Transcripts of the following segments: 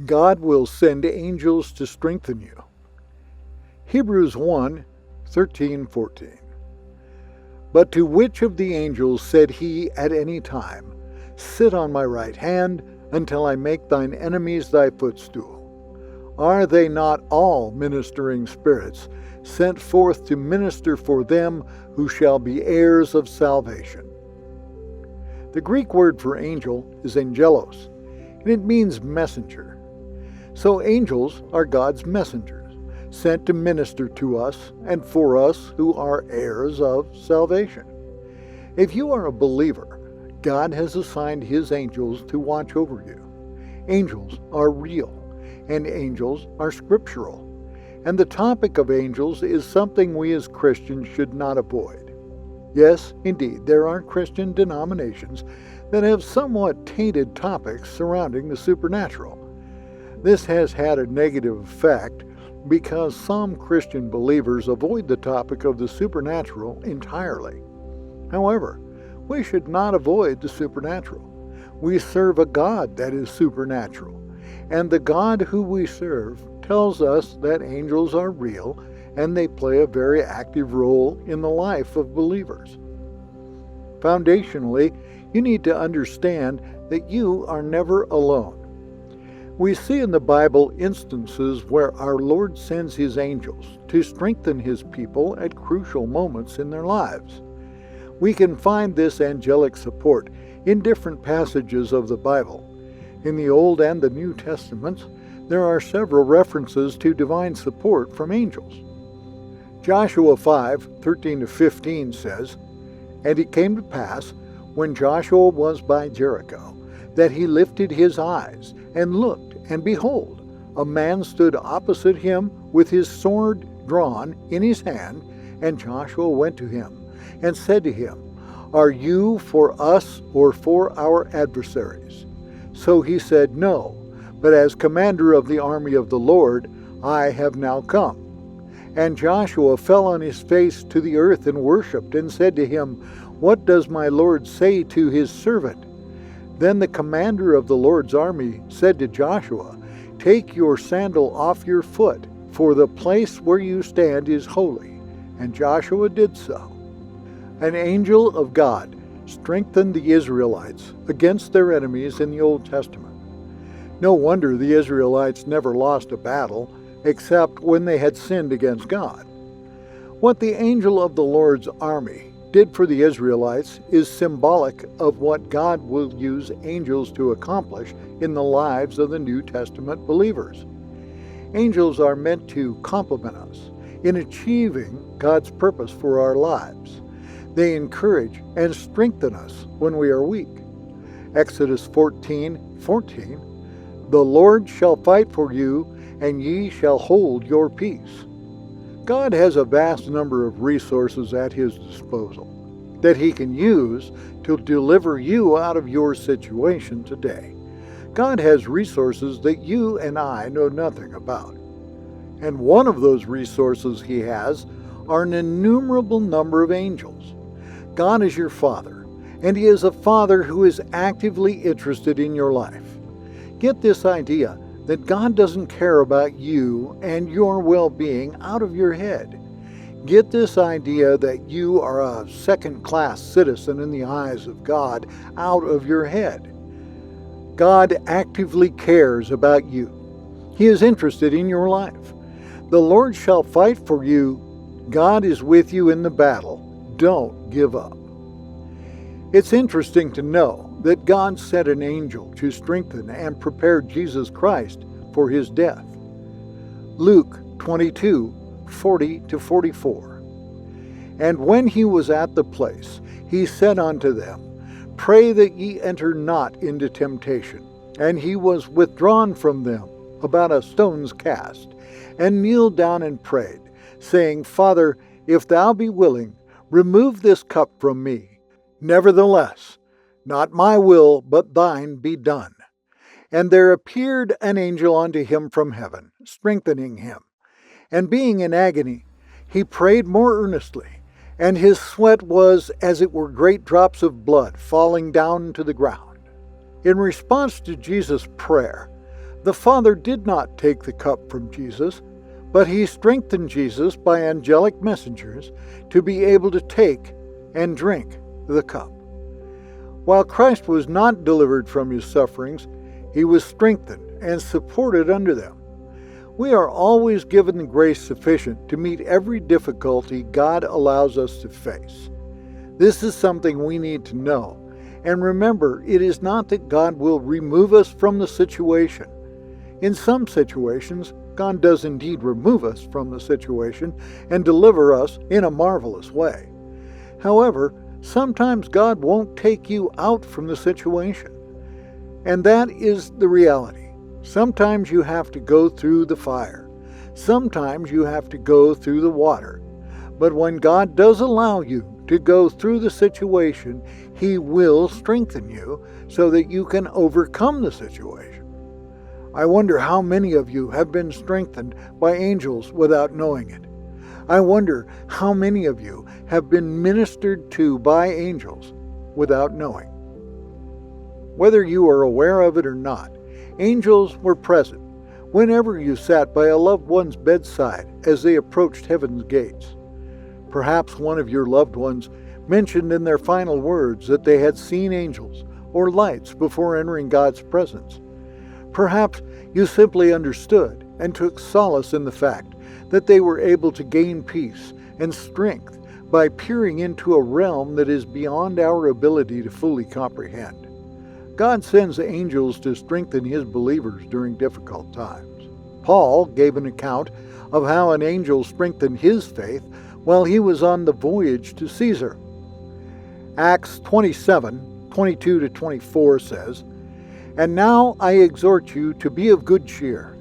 God will send angels to strengthen you. Hebrews 1:13-14. But to which of the angels said he at any time, Sit on my right hand until I make thine enemies thy footstool? Are they not all ministering spirits, sent forth to minister for them who shall be heirs of salvation? The Greek word for angel is angelos, and it means messenger. So angels are God's messengers, sent to minister to us and for us who are heirs of salvation. If you are a believer, God has assigned his angels to watch over you. Angels are real, and angels are scriptural. And the topic of angels is something we as Christians should not avoid. Yes, indeed, there are Christian denominations that have somewhat tainted topics surrounding the supernatural. This has had a negative effect because some Christian believers avoid the topic of the supernatural entirely. However, we should not avoid the supernatural. We serve a God that is supernatural, and the God who we serve tells us that angels are real and they play a very active role in the life of believers. Foundationally, you need to understand that you are never alone. We see in the Bible instances where our Lord sends his angels to strengthen his people at crucial moments in their lives. We can find this angelic support in different passages of the Bible. In the Old and the New Testaments, there are several references to divine support from angels. Joshua 5:13-15 says, And it came to pass, when Joshua was by Jericho, that he lifted his eyes and looked, and behold, a man stood opposite him with his sword drawn in his hand, and Joshua went to him and said to him, Are you for us or for our adversaries? So he said, No, but as commander of the army of the Lord, I have now come. And Joshua fell on his face to the earth and worshipped, and said to him, What does my Lord say to his servant? Then the commander of the Lord's army said to Joshua, Take your sandal off your foot, for the place where you stand is holy. And Joshua did so. An angel of God strengthened the Israelites against their enemies in the Old Testament. No wonder the Israelites never lost a battle, except when they had sinned against God. What the angel of the Lord's army did for the Israelites is symbolic of what God will use angels to accomplish in the lives of the New Testament believers. Angels are meant to complement us in achieving God's purpose for our lives. They encourage and strengthen us when we are weak. Exodus 14:14, The Lord shall fight for you, and ye shall hold your peace. God has a vast number of resources at his disposal that he can use to deliver you out of your situation today. God has resources that you and I know nothing about. And one of those resources he has are an innumerable number of angels. God is your Father, and he is a Father who is actively interested in your life. Get this idea that God doesn't care about you and your well-being out of your head. Get this idea that you are a second-class citizen in the eyes of God out of your head. God actively cares about you. He is interested in your life. The Lord shall fight for you. God is with you in the battle. Don't give up. It's interesting to know that God sent an angel to strengthen and prepare Jesus Christ for his death. Luke 22:40-44. And when he was at the place, he said unto them, Pray that ye enter not into temptation. And he was withdrawn from them about a stone's cast, and kneeled down and prayed, saying, Father, if thou be willing, remove this cup from me. Nevertheless, not my will, but thine be done. And there appeared an angel unto him from heaven, strengthening him. And being in agony, he prayed more earnestly, and his sweat was as it were great drops of blood falling down to the ground. In response to Jesus' prayer, The Father did not take the cup from Jesus, but he strengthened Jesus by angelic messengers to be able to take and drink the cup. While Christ was not delivered from his sufferings, he was strengthened and supported under them. We are always given the grace sufficient to meet every difficulty God allows us to face. This is something we need to know. And remember, it is not that God will remove us from the situation. In some situations, God does indeed remove us from the situation and deliver us in a marvelous way. However, sometimes God won't take you out from the situation. And that is the reality. Sometimes you have to go through the fire. Sometimes you have to go through the water. But when God does allow you to go through the situation, he will strengthen you so that you can overcome the situation. I wonder how many of you have been strengthened by angels without knowing it. I wonder how many of you have been ministered to by angels without knowing. Whether you are aware of it or not, angels were present whenever you sat by a loved one's bedside as they approached heaven's gates. Perhaps one of your loved ones mentioned in their final words that they had seen angels or lights before entering God's presence. Perhaps you simply understood and took solace in the fact that they were able to gain peace and strength by peering into a realm that is beyond our ability to fully comprehend. God sends angels to strengthen his believers during difficult times. Paul gave an account of how an angel strengthened his faith while he was on the voyage to Caesar. Acts 27:22-24 says, "And now I exhort you to be of good cheer,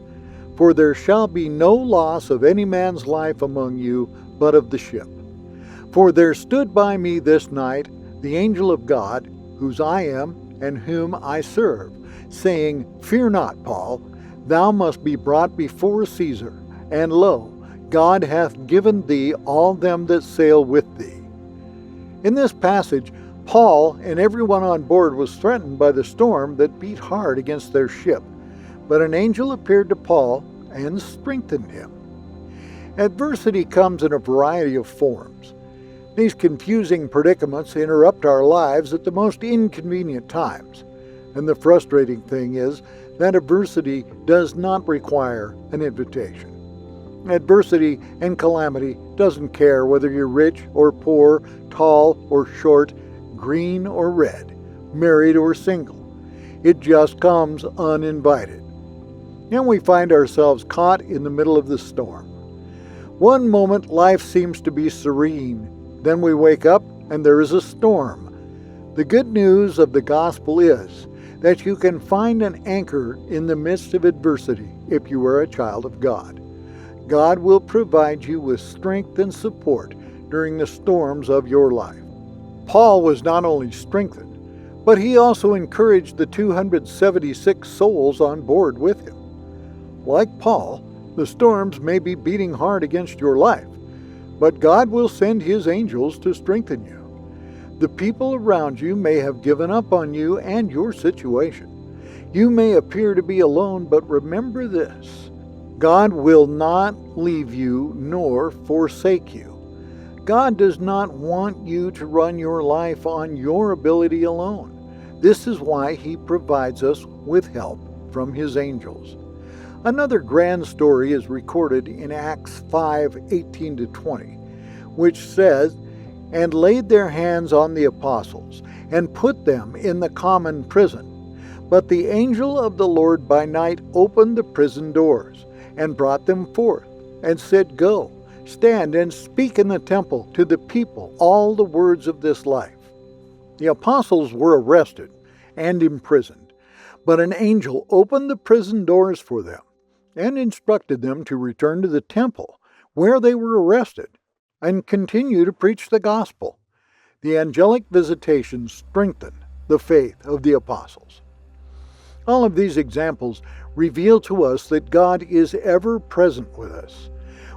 for there shall be no loss of any man's life among you, but of the ship. For there stood by me this night the angel of God, whose I am and whom I serve, saying, Fear not, Paul, thou must be brought before Caesar, and lo, God hath given thee all them that sail with thee." In this passage, Paul and everyone on board was threatened by the storm that beat hard against their ship, but an angel appeared to Paul and strengthened him. Adversity comes in a variety of forms. These confusing predicaments interrupt our lives at the most inconvenient times, and the frustrating thing is that adversity does not require an invitation. Adversity and calamity doesn't care whether you're rich or poor, tall or short, green or red, married or single. It just comes uninvited. And we find ourselves caught in the middle of the storm. One moment life seems to be serene, then we wake up and there is a storm. The good news of the gospel is that you can find an anchor in the midst of adversity if you are a child of God. God will provide you with strength and support during the storms of your life. Paul was not only strengthened, but he also encouraged the 276 souls on board with him. Like Paul, the storms may be beating hard against your life, but God will send his angels to strengthen you. The people around you may have given up on you and your situation. You may appear to be alone, but remember this: God will not leave you nor forsake you. God does not want you to run your life on your ability alone. This is why he provides us with help from his angels. Another grand story is recorded in Acts 5:18-20, which says, "And laid their hands on the apostles, and put them in the common prison. But the angel of the Lord by night opened the prison doors, and brought them forth, and said, Go, stand and speak in the temple to the people all the words of this life." The apostles were arrested and imprisoned, but an angel opened the prison doors for them, and instructed them to return to the temple where they were arrested and continue to preach the gospel. The angelic visitation strengthened the faith of the apostles. All of these examples reveal to us that God is ever present with us.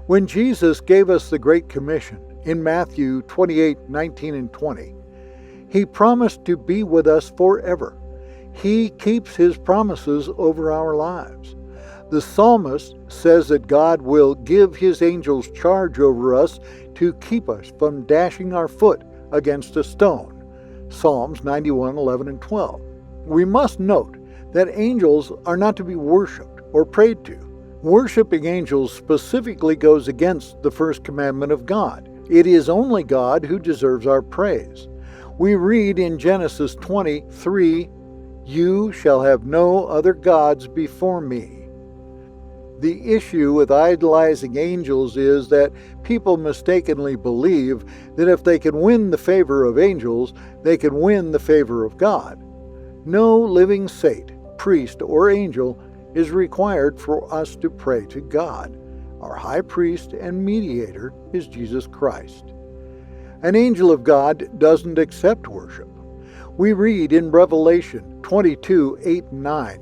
When Jesus gave us the Great Commission in Matthew 28:19-20, he promised to be with us forever. He keeps His promises over our lives. The psalmist says that God will give His angels charge over us to keep us from dashing our foot against a stone. Psalms 91:11 and 12. We must note that angels are not to be worshipped or prayed to. Worshipping angels specifically goes against the first commandment of God. It is only God who deserves our praise. We read in Genesis 20:3, "You shall have no other gods before me." The issue with idolizing angels is that people mistakenly believe that if they can win the favor of angels, they can win the favor of God. No living saint, priest, or angel is required for us to pray to God. Our high priest and mediator is Jesus Christ. An angel of God doesn't accept worship. We read in Revelation 22:8 and 9,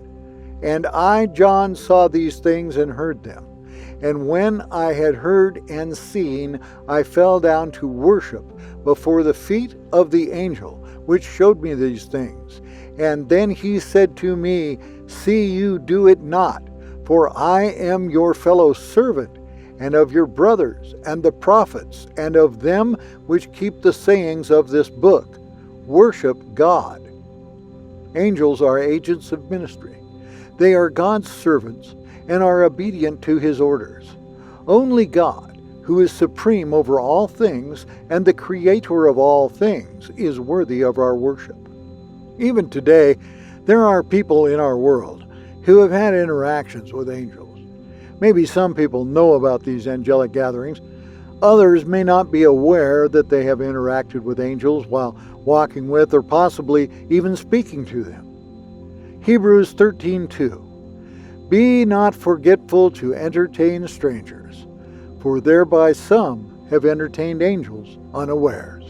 "And I, John, saw these things and heard them. And when I had heard and seen, I fell down to worship before the feet of the angel which showed me these things. And then he said to me, See you do it not, for I am your fellow servant, and of your brothers, and the prophets, and of them which keep the sayings of this book. Worship God." Angels are agents of ministry. They are God's servants and are obedient to His orders. Only God, who is supreme over all things and the creator of all things, is worthy of our worship. Even today, there are people in our world who have had interactions with angels. Maybe some people know about these angelic gatherings. Others may not be aware that they have interacted with angels while walking with or possibly even speaking to them. Hebrews 13:2. "Be not forgetful to entertain strangers, for thereby some have entertained angels unawares."